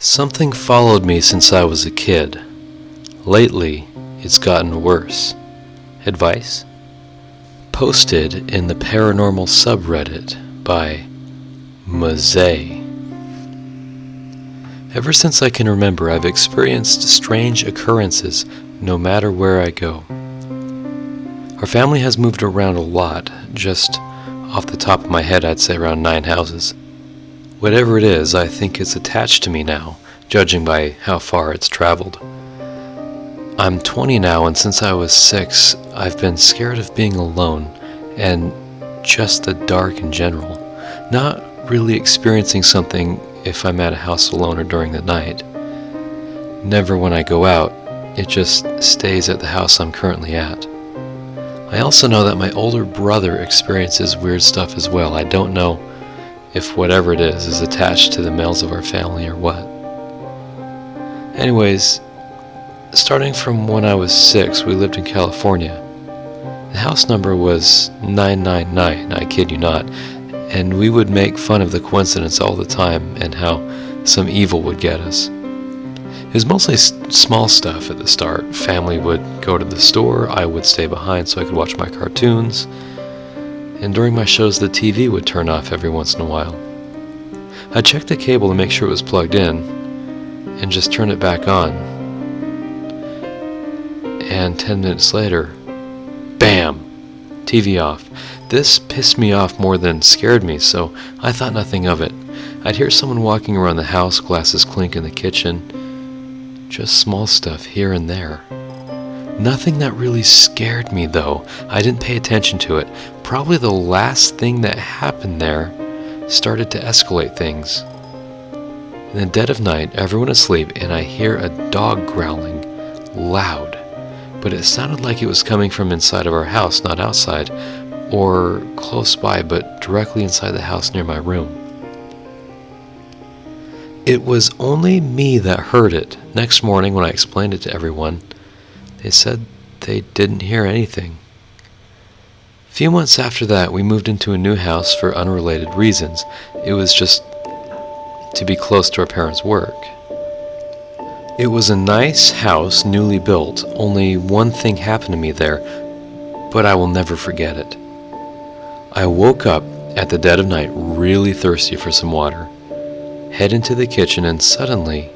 Something followed me since I was a kid. Lately, it's gotten worse. Advice? Posted in the Paranormal subreddit by Mazay. Ever since I can remember, I've experienced strange occurrences no matter where I go. Our family has moved around a lot. Just off the top of my head, I'd say around 9 houses. Whatever it is, I think it's attached to me now, judging by how far it's traveled. I'm 20 now, and since I was 6, I've been scared of being alone, and just the dark in general. Not really experiencing something if I'm at a house alone or during the night. Never when I go out, it just stays at the house I'm currently at. I also know that my older brother experiences weird stuff as well. I don't know if whatever it is attached to the males of our family or what. Anyways, starting from when I was 6, we lived in California. The house number was 999, I kid you not, and we would make fun of the coincidence all the time and how some evil would get us. It was mostly small stuff at the start. Family would go to the store, I would stay behind so I could watch my cartoons, and during my shows the TV would turn off every once in a while. I'd check the cable to make sure it was plugged in, and just turn it back on. And 10 minutes later, bam! TV off. This pissed me off more than scared me, so I thought nothing of it. I'd hear someone walking around the house, glasses clink in the kitchen. Just small stuff here and there. Nothing that really scared me though. I didn't pay attention to it. Probably the last thing that happened there started to escalate things. In the dead of night, everyone asleep, and I hear a dog growling, loud. But it sounded like it was coming from inside of our house, not outside, or close by, but directly inside the house near my room. It was only me that heard it. Next morning, when I explained it to everyone, they said they didn't hear anything. A few months after that, we moved into a new house for unrelated reasons. It was just to be close to our parents' work. It was a nice house, newly built. Only one thing happened to me there, but I will never forget it. I woke up at the dead of night really thirsty for some water, head into the kitchen, and suddenly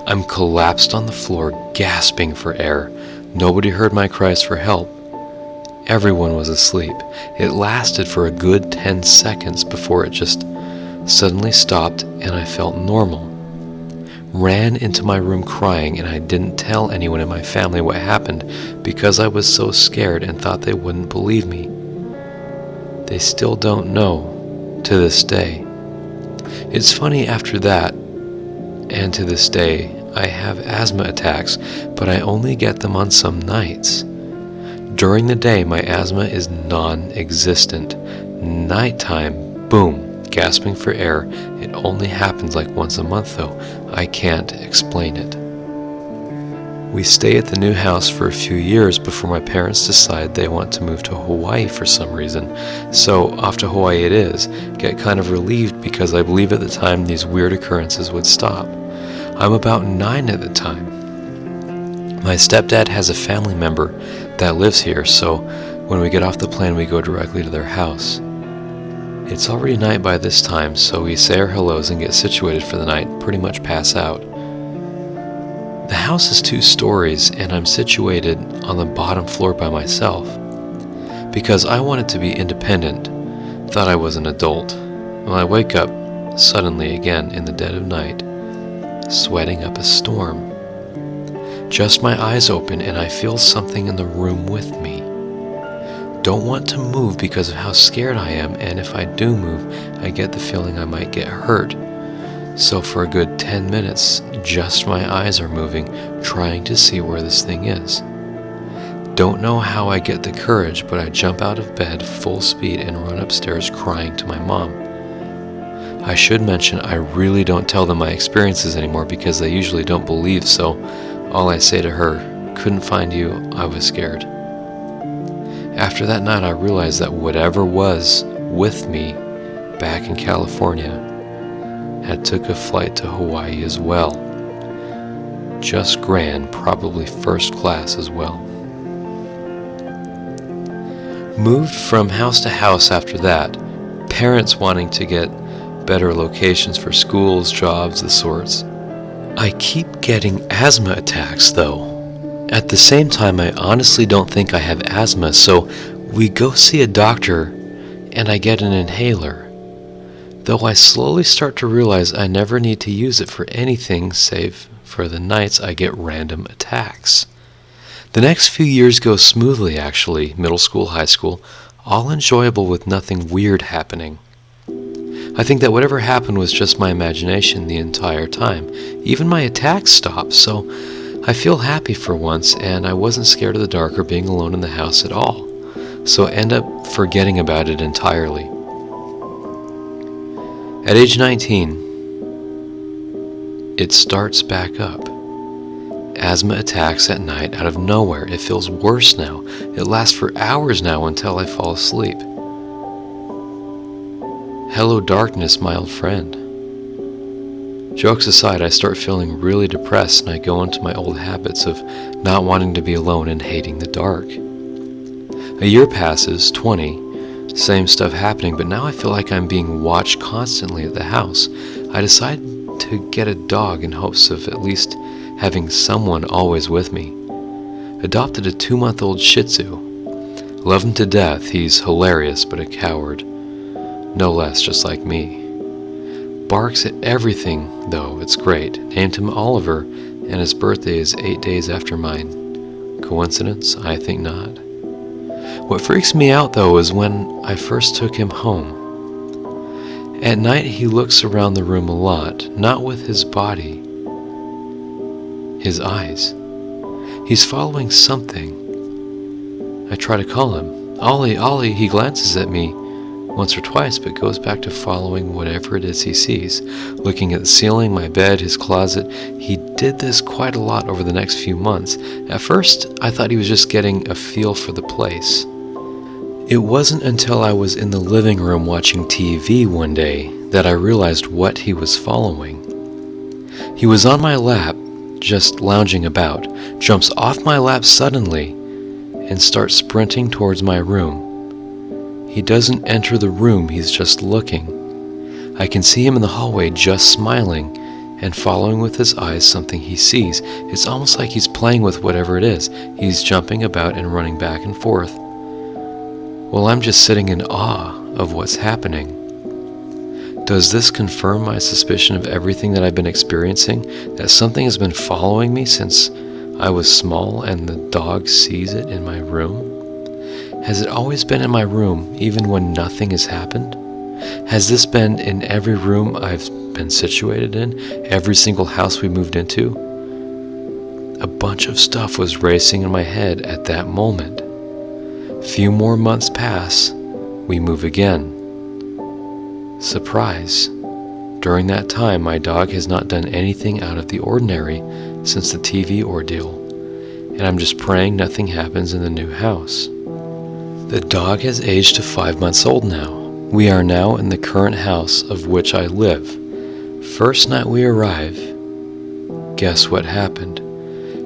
I'm collapsed on the floor, gasping for air. Nobody heard my cries for help. Everyone was asleep. It lasted for a good 10 seconds before it just suddenly stopped and I felt normal. Ran into my room crying, and I didn't tell anyone in my family what happened because I was so scared and thought they wouldn't believe me. They still don't know to this day. It's funny, after that, and to this day, I have asthma attacks, but I only get them on some nights. During the day, my asthma is non-existent. Nighttime, boom, gasping for air. It only happens like once a month though. I can't explain it. We stay at the new house for a few years before my parents decide they want to move to Hawaii for some reason. So off to Hawaii it is. Get kind of relieved because I believe at the time these weird occurrences would stop. I'm about 9 at the time. My stepdad has a family member that lives here, so when we get off the plane we go directly to their house. It's already night by this time, so we say our hellos and get situated for the night, pretty much pass out. The house is 2 stories, and I'm situated on the bottom floor by myself. Because I wanted to be independent, thought I was an adult. When I wake up, suddenly again in the dead of night, sweating up a storm. Just my eyes open and I feel something in the room with me. Don't want to move because of how scared I am, and if I do move, I get the feeling I might get hurt. So for a good 10 minutes, just my eyes are moving, trying to see where this thing is. Don't know how I get the courage, but I jump out of bed full speed and run upstairs crying to my mom. I should mention I really don't tell them my experiences anymore because they usually don't believe, so all I say to her, couldn't find you, I was scared. After that night I realized that whatever was with me back in California had took a flight to Hawaii as well. Just grand, probably first class as well. Moved from house to house after that, parents wanting to get better locations for schools, jobs, the sorts. I keep getting asthma attacks though. At the same time, I honestly don't think I have asthma, so we go see a doctor and I get an inhaler. Though I slowly start to realize I never need to use it for anything save for the nights I get random attacks. The next few years go smoothly actually, middle school, high school, all enjoyable with nothing weird happening. I think that whatever happened was just my imagination the entire time. Even my attacks stopped, so I feel happy for once, and I wasn't scared of the dark or being alone in the house at all, so I end up forgetting about it entirely. At age 19, it starts back up. Asthma attacks at night out of nowhere. It feels worse now. It lasts for hours now until I fall asleep. Hello darkness, my old friend. Jokes aside, I start feeling really depressed and I go into my old habits of not wanting to be alone and hating the dark. A year passes, 20, same stuff happening, but now I feel like I'm being watched constantly at the house. I decide to get a dog in hopes of at least having someone always with me. Adopted a 2-month-old Shih Tzu. Love him to death. He's hilarious but a coward. No less, just like me. Barks at everything, though. It's great. Named him Oliver, and his birthday is 8 days after mine. Coincidence? I think not. What freaks me out, though, is when I first took him home. At night, he looks around the room a lot, not with his body, his eyes. He's following something. I try to call him. Ollie, Ollie, he glances at me once or twice, but goes back to following whatever it is he sees, looking at the ceiling, my bed, his closet. He did this quite a lot over the next few months. At first, I thought he was just getting a feel for the place. It wasn't until I was in the living room watching TV one day that I realized what he was following. He was on my lap, just lounging about, jumps off my lap suddenly, and starts sprinting towards my room. He doesn't enter the room, he's just looking. I can see him in the hallway just smiling and following with his eyes something he sees. It's almost like he's playing with whatever it is. He's jumping about and running back and forth. Well, I'm just sitting in awe of what's happening. Does this confirm my suspicion of everything that I've been experiencing? That something has been following me since I was small and the dog sees it in my room? Has it always been in my room, even when nothing has happened? Has this been in every room I've been situated in, every single house we moved into? A bunch of stuff was racing in my head at that moment. Few more months pass, we move again. Surprise. During that time, my dog has not done anything out of the ordinary since the TV ordeal, and I'm just praying nothing happens in the new house. The dog has aged to 5 months old now. We are now in the current house of which I live. First night we arrive, guess what happened?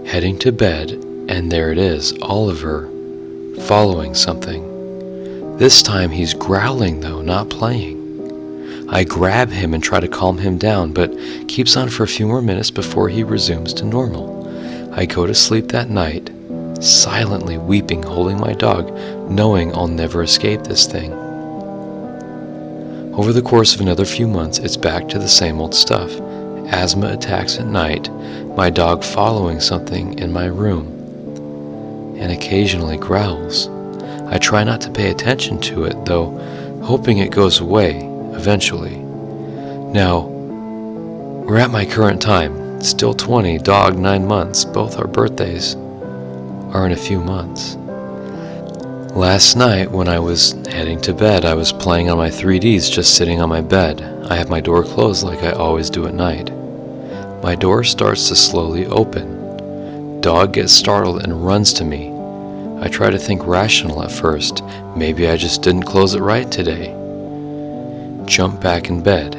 Heading to bed, and there it is, Oliver, following something. This time he's growling though, not playing. I grab him and try to calm him down, but keeps on for a few more minutes before he resumes to normal. I go to sleep that night, silently weeping, holding my dog, knowing I'll never escape this thing. Over the course of another few months, it's back to the same old stuff. Asthma attacks at night, my dog following something in my room, and occasionally growls. I try not to pay attention to it, though, hoping it goes away eventually. Now, we're at my current time, still 20, dog 9 months, both our birthdays are in a few months. Last night when I was heading to bed, I was playing on my 3Ds just sitting on my bed. I have my door closed like I always do at night. My door starts to slowly open. Dog gets startled and runs to me. I try to think rational at first. Maybe I just didn't close it right today. Jump back in bed.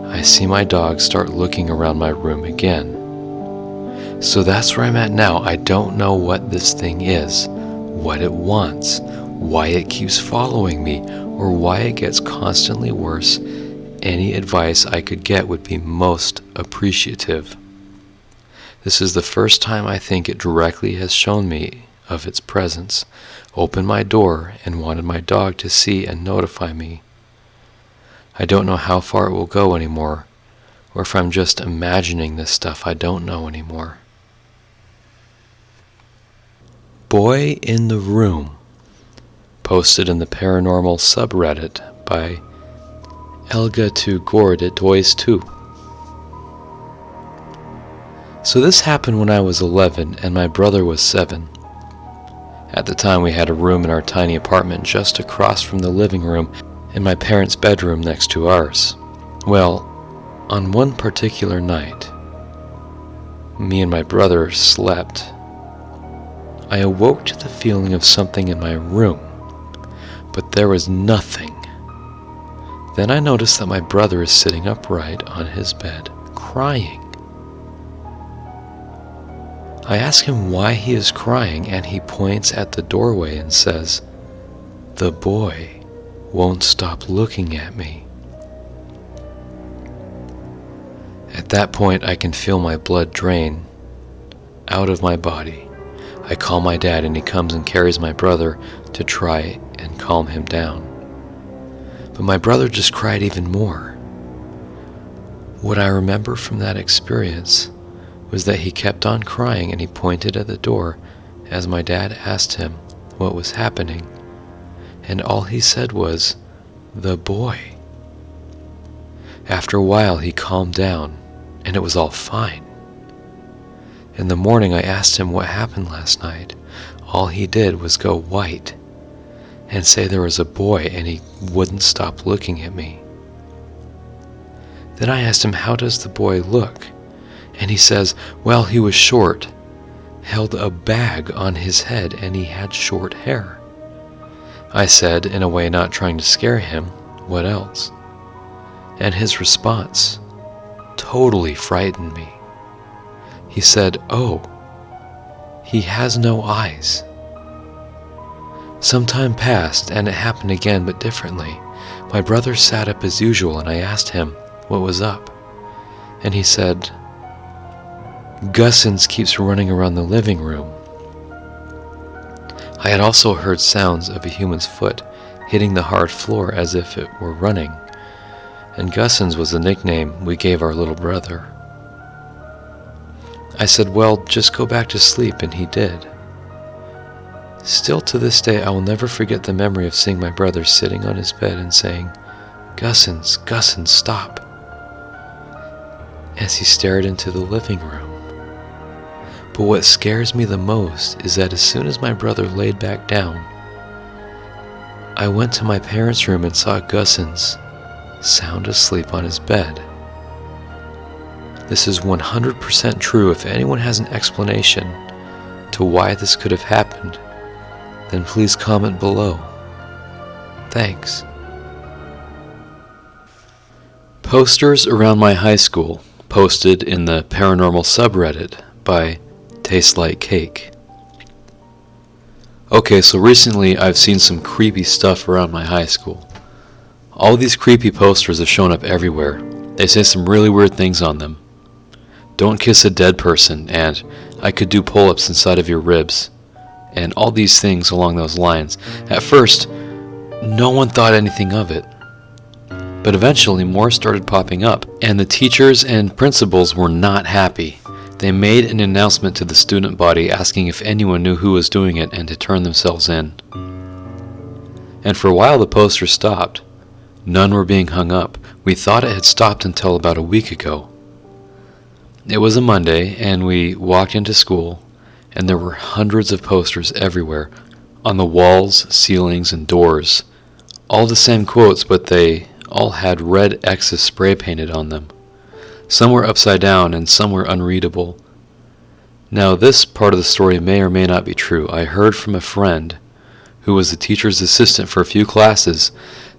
I see my dog start looking around my room again. So that's where I'm at now. I don't know what this thing is, what it wants, why it keeps following me, or why it gets constantly worse. Any advice I could get would be most appreciative. This is the first time I think it directly has shown me of its presence, opened my door, and wanted my dog to see and notify me. I don't know how far it will go anymore, or if I'm just imagining this stuff. I don't know anymore. Boy in the Room, posted in the Paranormal subreddit by Elga to Gord at Toys 2. So this happened when I was 11 and my brother was 7. At the time we had a room in our tiny apartment just across from the living room and my parents' bedroom next to ours. Well, on one particular night, me and my brother slept. I awoke to the feeling of something in my room, but there was nothing. Then I noticed that my brother is sitting upright on his bed, crying. I ask him why he is crying, and he points at the doorway and says, "The boy won't stop looking at me." At that point, I can feel my blood drain out of my body. I call my dad and he comes and carries my brother to try and calm him down. But my brother just cried even more. What I remember from that experience was that he kept on crying and he pointed at the door as my dad asked him what was happening. And all he said was, "The boy." After a while he calmed down and it was all fine. In the morning I asked him what happened last night. All he did was go white and say there was a boy and he wouldn't stop looking at me. Then I asked him, "How does the boy look?" And he says, "Well, he was short, held a bag on his head, and he had short hair." I said, in a way not trying to scare him, "What else?" And his response totally frightened me. He said, "Oh, he has no eyes." Some time passed, and it happened again, but differently. My brother sat up as usual, and I asked him what was up. And he said, "Gussins keeps running around the living room." I had also heard sounds of a human's foot hitting the hard floor as if it were running, and Gussins was the nickname we gave our little brother. I said, "Well, just go back to sleep," and he did. Still to this day, I will never forget the memory of seeing my brother sitting on his bed and saying, "Gussins, Gussins, stop," as he stared into the living room. But what scares me the most is that as soon as my brother laid back down, I went to my parents' room and saw Gussins sound asleep on his bed. This is 100% true. If anyone has an explanation to why this could have happened, then please comment below. Thanks. Posters around my high school, posted in the Paranormal subreddit by Tastes Like Cake. Okay, so recently I've seen some creepy stuff around my high school. All these creepy posters have shown up everywhere. They say some really weird things on them. "Don't kiss a dead person," and "I could do pull-ups inside of your ribs," and all these things along those lines. At first, no one thought anything of it. But eventually more started popping up, and the teachers and principals were not happy. They made an announcement to the student body asking if anyone knew who was doing it and to turn themselves in. And for a while the posters stopped. None were being hung up. We thought it had stopped until about a week ago. It was a Monday, and we walked into school, and there were hundreds of posters everywhere, on the walls, ceilings, and doors. All the same quotes, but they all had red X's spray painted on them. Some were upside down, and some were unreadable. Now, this part of the story may or may not be true. I heard from a friend, who was the teacher's assistant for a few classes,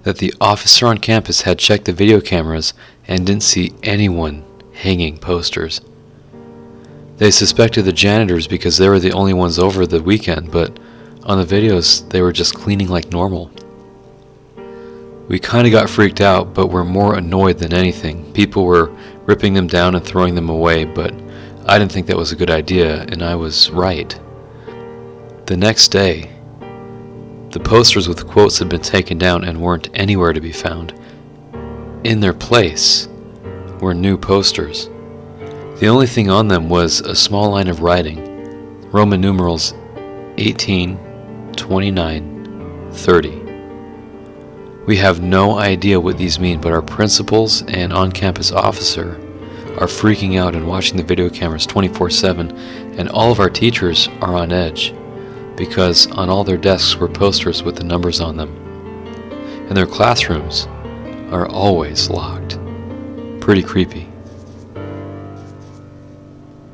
that the officer on campus had checked the video cameras and didn't see anyone hanging posters. They suspected the janitors because they were the only ones over the weekend, but on the videos they were just cleaning like normal. We kinda got freaked out, but were more annoyed than anything. People were ripping them down and throwing them away, but I didn't think that was a good idea, and I was right. The next day, the posters with the quotes had been taken down and weren't anywhere to be found. In their place were new posters. The only thing on them was a small line of writing, Roman numerals 18, 29, 30. We have no idea what these mean, but our principals and on-campus officer are freaking out and watching the video cameras 24/7, and all of our teachers are on edge because on all their desks were posters with the numbers on them. And their classrooms are always locked. Pretty creepy.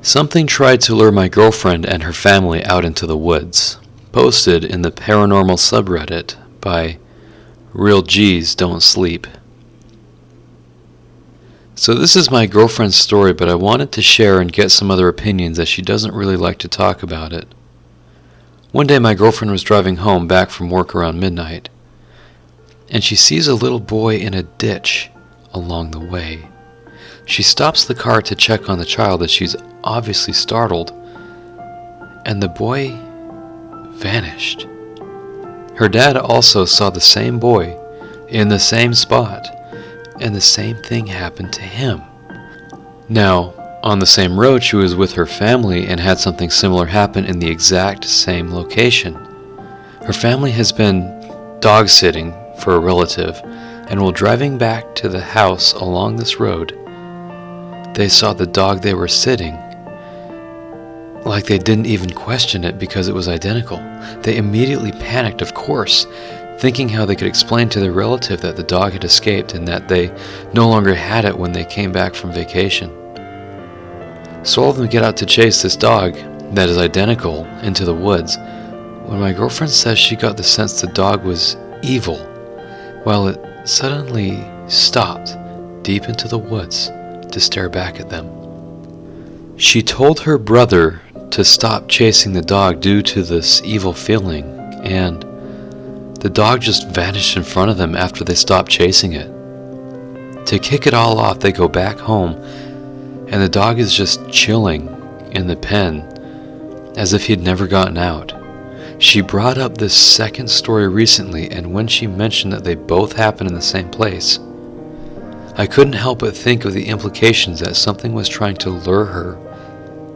Something tried to lure my girlfriend and her family out into the woods. Posted in the Paranormal subreddit by Real G's Don't Sleep. So this is my girlfriend's story, but I wanted to share and get some other opinions as she doesn't really like to talk about it. One day my girlfriend was driving home back from work around midnight, and she sees a little boy in a ditch along the way. She stops the car to check on the child as she's obviously startled, and the boy vanished. Her dad also saw the same boy in the same spot, and the same thing happened to him. Now, on the same road, she was with her family and had something similar happen in the exact same location. Her family has been dog sitting for a relative, and while driving back to the house along this road, they saw the dog they were sitting. Like they didn't even question it because it was identical. They immediately panicked, of course, thinking how they could explain to their relative that the dog had escaped and that they no longer had it when they came back from vacation. So all of them get out to chase this dog that is identical into the woods, when my girlfriend says she got the sense the dog was evil, while it suddenly stopped deep into the woods to stare back at them. She told her brother to stop chasing the dog due to this evil feeling, and the dog just vanished in front of them after they stopped chasing it. To kick it all off, they go back home, and the dog is just chilling in the pen as if he'd never gotten out. She brought up this second story recently, and when she mentioned that they both happened in the same place, I couldn't help but think of the implications that something was trying to lure her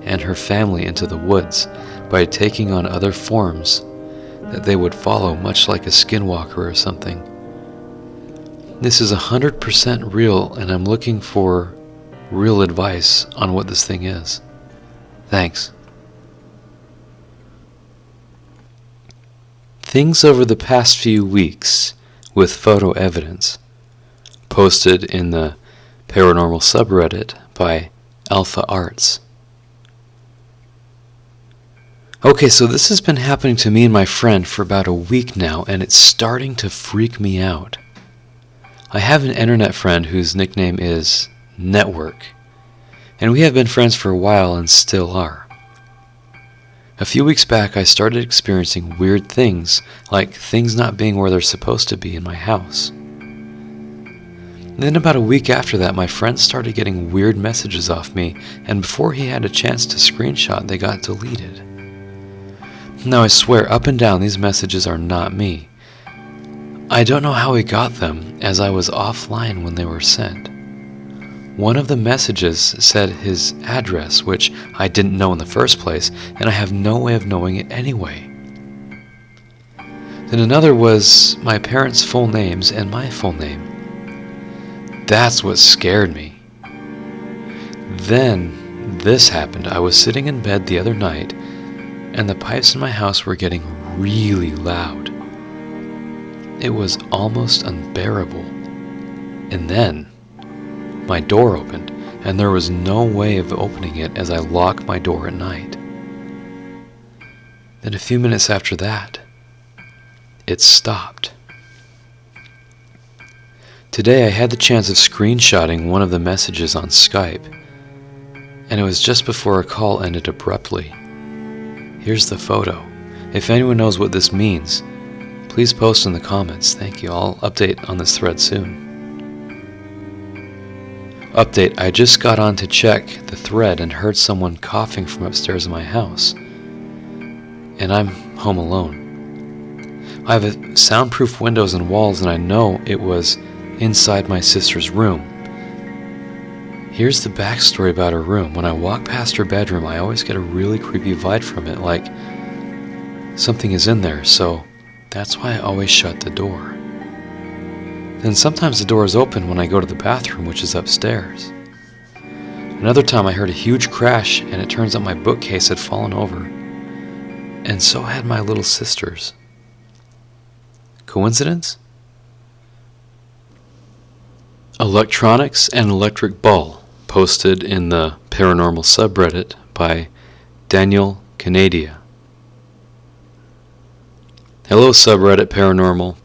and her family into the woods by taking on other forms that they would follow, much like a skinwalker or something. This is 100% real, and I'm looking for real advice on what this thing is. Thanks. Things over the past few weeks with photo evidence. Posted in the Paranormal subreddit by Alpha Arts. Okay, so this has been happening to me and my friend for about a week now, and it's starting to freak me out. I have an internet friend whose nickname is Network, and we have been friends for a while and still are. A few weeks back, I started experiencing weird things, like things not being where they're supposed to be in my house. Then about a week after that, my friend started getting weird messages off me, and before he had a chance to screenshot, they got deleted. Now I swear, up and down, these messages are not me. I don't know how he got them, as I was offline when they were sent. One of the messages said his address, which I didn't know in the first place, and I have no way of knowing it anyway. Then another was my parents' full names and my full name. That's what scared me. Then this happened. I was sitting in bed the other night, and the pipes in my house were getting really loud. It was almost unbearable. And then my door opened, and there was no way of opening it as I lock my door at night. Then a few minutes after that, it stopped. Today I had the chance of screenshotting one of the messages on Skype, and it was just before a call ended abruptly. Here's the photo. If anyone knows what this means, please post in the comments. Thank you. I'll update on this thread soon. Update, I just got on to check the thread and heard someone coughing from upstairs in my house, and I'm home alone. I have soundproof windows and walls, and I know it was inside my sister's room. Here's the backstory about her room. When I walk past her bedroom, I always get a really creepy vibe from it, like something is in there, so that's why I always shut the door. Then sometimes the door is open when I go to the bathroom, which is upstairs. Another time I heard a huge crash, and it turns out my bookcase had fallen over, and so had my little sister's. Coincidence? Electronics and Electric Ball, posted in the Paranormal subreddit by Daniel Canadia. Hello subreddit Paranormal.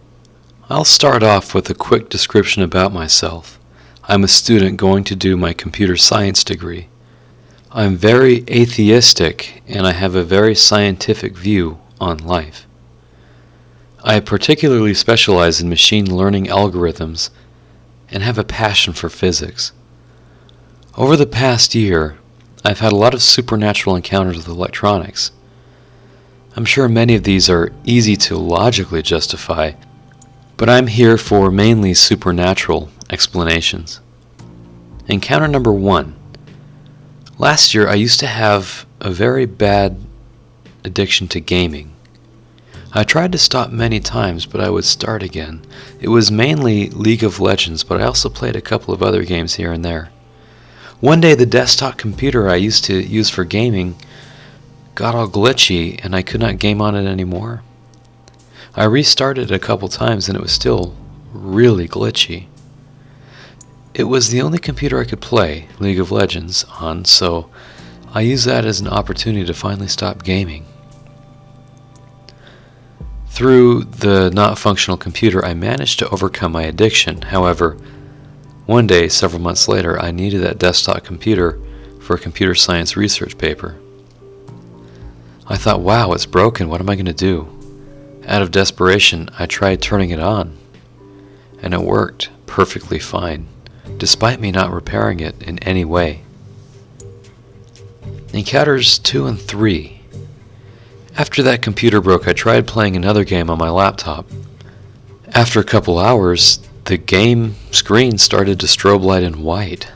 I'll start off with a quick description about myself. I'm a student going to do my computer science degree. I'm very atheistic, and I have a very scientific view on life. I particularly specialize in machine learning algorithms and have a passion for physics. Over the past year, I've had a lot of supernatural encounters with electronics. I'm sure many of these are easy to logically justify, but I'm here for mainly supernatural explanations. Encounter number 1. Last year, I used to have a very bad addiction to gaming. I tried to stop many times, but I would start again. It was mainly League of Legends, but I also played a couple of other games here and there. One day, the desktop computer I used to use for gaming got all glitchy, and I could not game on it anymore. I restarted it a couple times, and it was still really glitchy. It was the only computer I could play League of Legends on, so I used that as an opportunity to finally stop gaming. Through the not-functional computer, I managed to overcome my addiction. However, one day, several months later, I needed that desktop computer for a computer science research paper. I thought, wow, it's broken, what am I going to do? Out of desperation, I tried turning it on, and it worked perfectly fine, despite me not repairing it in any way. Encounters 2 and 3. After that computer broke, I tried playing another game on my laptop. After a couple hours, the game screen started to strobe light in white.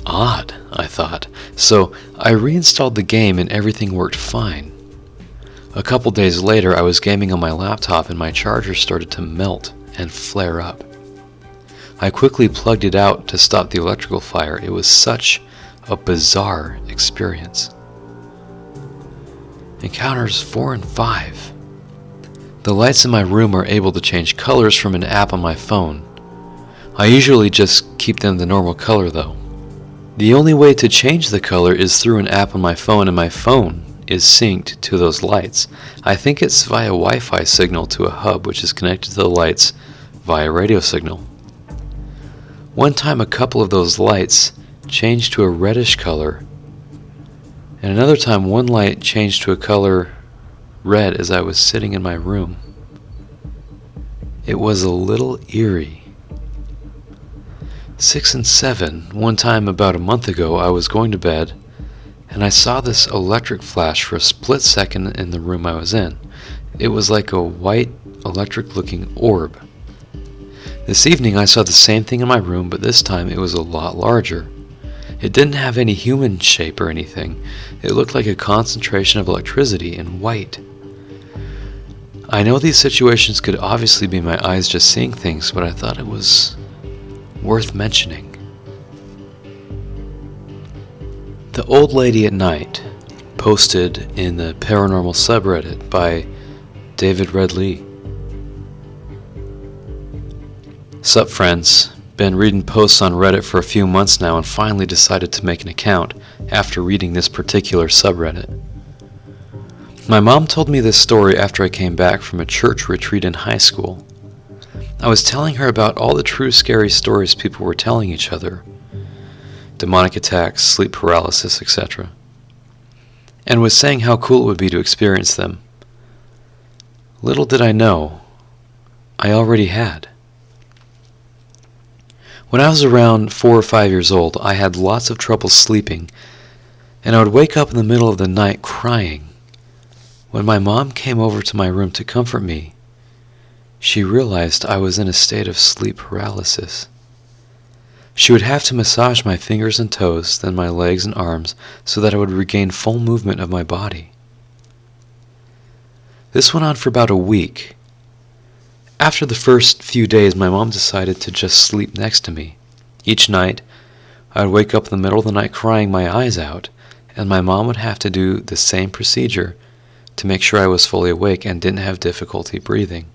Odd, I thought. So I reinstalled the game and everything worked fine. A couple days later, I was gaming on my laptop and my charger started to melt and flare up. I quickly plugged it out to stop the electrical fire. It was such a bizarre experience. Encounters 4 and 5. The lights in my room are able to change colors from an app on my phone. I usually just keep them the normal color though. The only way to change the color is through an app on my phone, and my phone is synced to those lights. I think it's via Wi-Fi signal to a hub which is connected to the lights via radio signal. One time a couple of those lights changed to a reddish color, and another time one light changed to a color red as I was sitting in my room. It was a little eerie. 6 and 7. One time about a month ago, I was going to bed, and I saw this electric flash for a split second in the room I was in. It was like a white, electric-looking orb. This evening I saw the same thing in my room, but this time it was a lot larger. It didn't have any human shape or anything. It looked like a concentration of electricity in white. I know these situations could obviously be my eyes just seeing things, but I thought it was worth mentioning. The Old Lady at Night, posted in the Paranormal subreddit by David Red Lee. Sup friends, been reading posts on Reddit for a few months now and finally decided to make an account after reading this particular subreddit. My mom told me this story after I came back from a church retreat in high school. I was telling her about all the true scary stories people were telling each other, demonic attacks, sleep paralysis, etc., and was saying how cool it would be to experience them. Little did I know, I already had. When I was around 4 or 5 years old, I had lots of trouble sleeping, and I would wake up in the middle of the night crying. When my mom came over to my room to comfort me, she realized I was in a state of sleep paralysis. She would have to massage my fingers and toes, then my legs and arms, so that I would regain full movement of my body. This went on for about a week. After the first few days, my mom decided to just sleep next to me. Each night, I would wake up in the middle of the night crying my eyes out, and my mom would have to do the same procedure to make sure I was fully awake and didn't have difficulty breathing.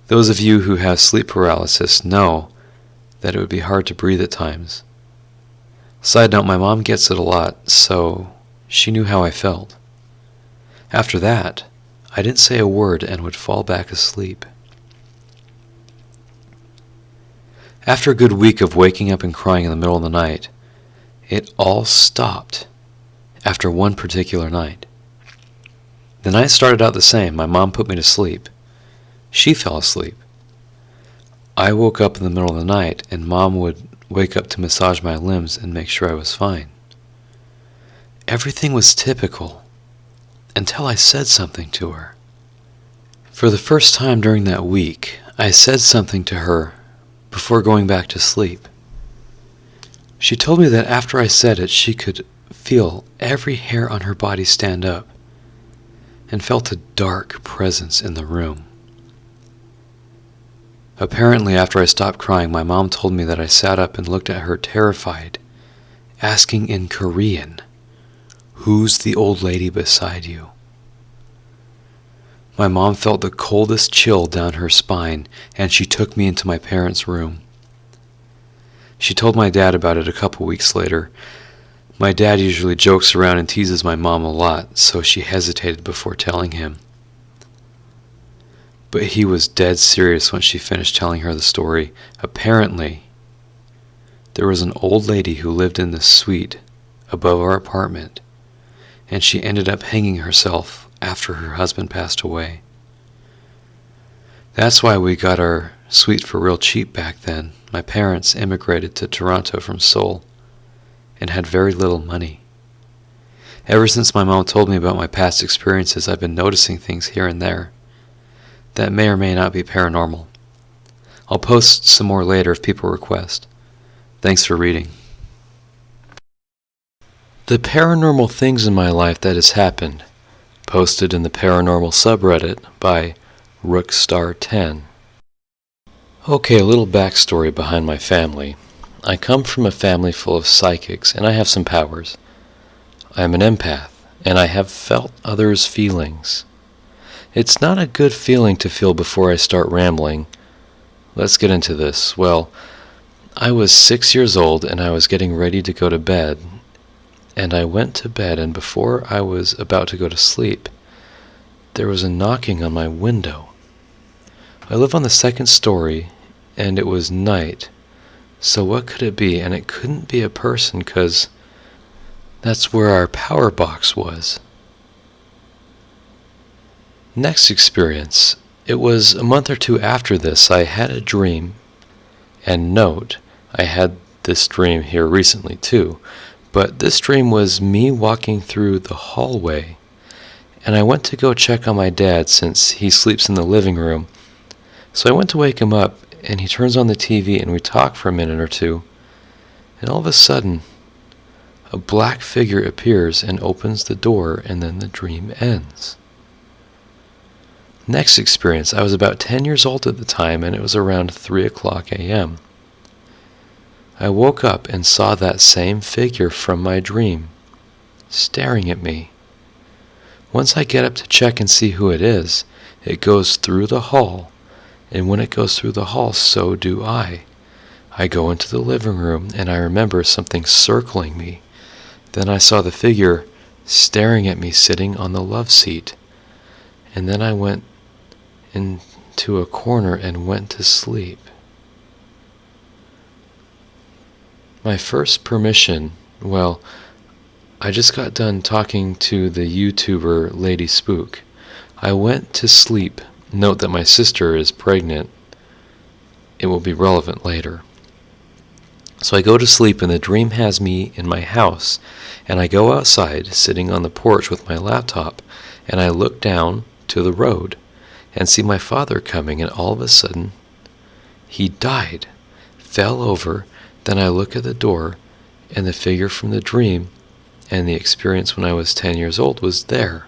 Those of you who have sleep paralysis know that it would be hard to breathe at times. Side note, my mom gets it a lot, so she knew how I felt. After that, I didn't say a word and would fall back asleep. After a good week of waking up and crying in the middle of the night, it all stopped after one particular night. The night started out the same. My mom put me to sleep. She fell asleep. I woke up in the middle of the night, and Mom would wake up to massage my limbs and make sure I was fine. Everything was typical until I said something to her. For the first time during that week, I said something to her before going back to sleep. She told me that after I said it, she could feel every hair on her body stand up and felt a dark presence in the room. Apparently, after I stopped crying, my mom told me that I sat up and looked at her terrified, asking in Korean, "Who's the old lady beside you?" My mom felt the coldest chill down her spine, and she took me into my parents' room. She told my dad about it a couple weeks later. My dad usually jokes around and teases my mom a lot, so she hesitated before telling him. But he was dead serious when she finished telling her the story. Apparently, there was an old lady who lived in the suite above our apartment, and she ended up hanging herself after her husband passed away. That's why we got our suite for real cheap back then. My parents immigrated to Toronto from Seoul and had very little money. Ever since my mom told me about my past experiences, I've been noticing things here and there that may or may not be paranormal. I'll post some more later if people request. Thanks for reading. The paranormal things in my life that has happened, posted in the paranormal subreddit by Rookstar10. Okay, a little backstory behind my family. I come from a family full of psychics, and I have some powers. I am an empath, and I have felt others' feelings. It's not a good feeling to feel before I start rambling. Let's get into this. Well, I was 6 years old, and I was getting ready to go to bed. And I went to bed, and before I was about to go to sleep, there was a knocking on my window. I live on the second story, and it was night. So what could it be? And it couldn't be a person, because that's where our power box was. Next experience. It was a month or two after this. I had a dream, and note, I had this dream here recently too, but this dream was me walking through the hallway, and I went to go check on my dad since he sleeps in the living room. So I went to wake him up, and he turns on the TV, and we talk for a minute or two, and all of a sudden, a black figure appears and opens the door, and then the dream ends. Next experience, I was about 10 years old at the time, and it was around 3 o'clock a.m. I woke up and saw that same figure from my dream, staring at me. Once I get up to check and see who it is, it goes through the hall, and when it goes through the hall, so do I. I go into the living room, and I remember something circling me. Then I saw the figure staring at me sitting on the love seat. And then I went to a corner and went to sleep. My first permission, well, I just got done talking to the YouTuber Lady Spook. I went to sleep. Note that my sister is pregnant. It will be relevant later. So I go to sleep and the dream has me in my house, and I go outside, sitting on the porch with my laptop, and I look down to the road and see my father coming, and all of a sudden, he died, fell over. Then I look at the door, and the figure from the dream and the experience when I was 10 years old was there.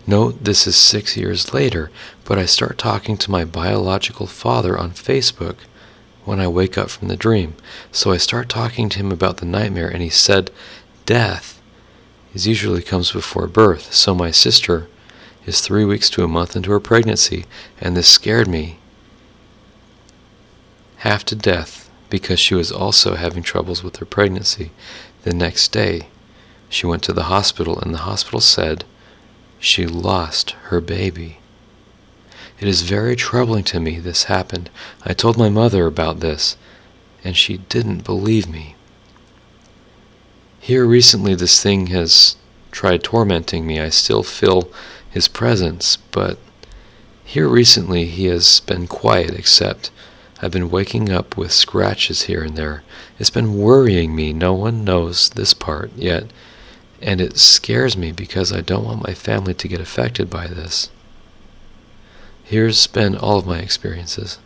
Note, this is 6 years later, but I start talking to my biological father on Facebook when I wake up from the dream. So I start talking to him about the nightmare, and he said death usually comes before birth. So my sister is 3 weeks to a month into her pregnancy, and this scared me half to death because she was also having troubles with her pregnancy. The next day, she went to the hospital, and the hospital said she lost her baby. It is very troubling to me this happened. I told my mother about this, and she didn't believe me. Here recently this thing has tried tormenting me. I still feel his presence, but here recently he has been quiet, except I've been waking up with scratches here and there. It's been worrying me. No one knows this part yet, and it scares me because I don't want my family to get affected by this. Here's been all of my experiences.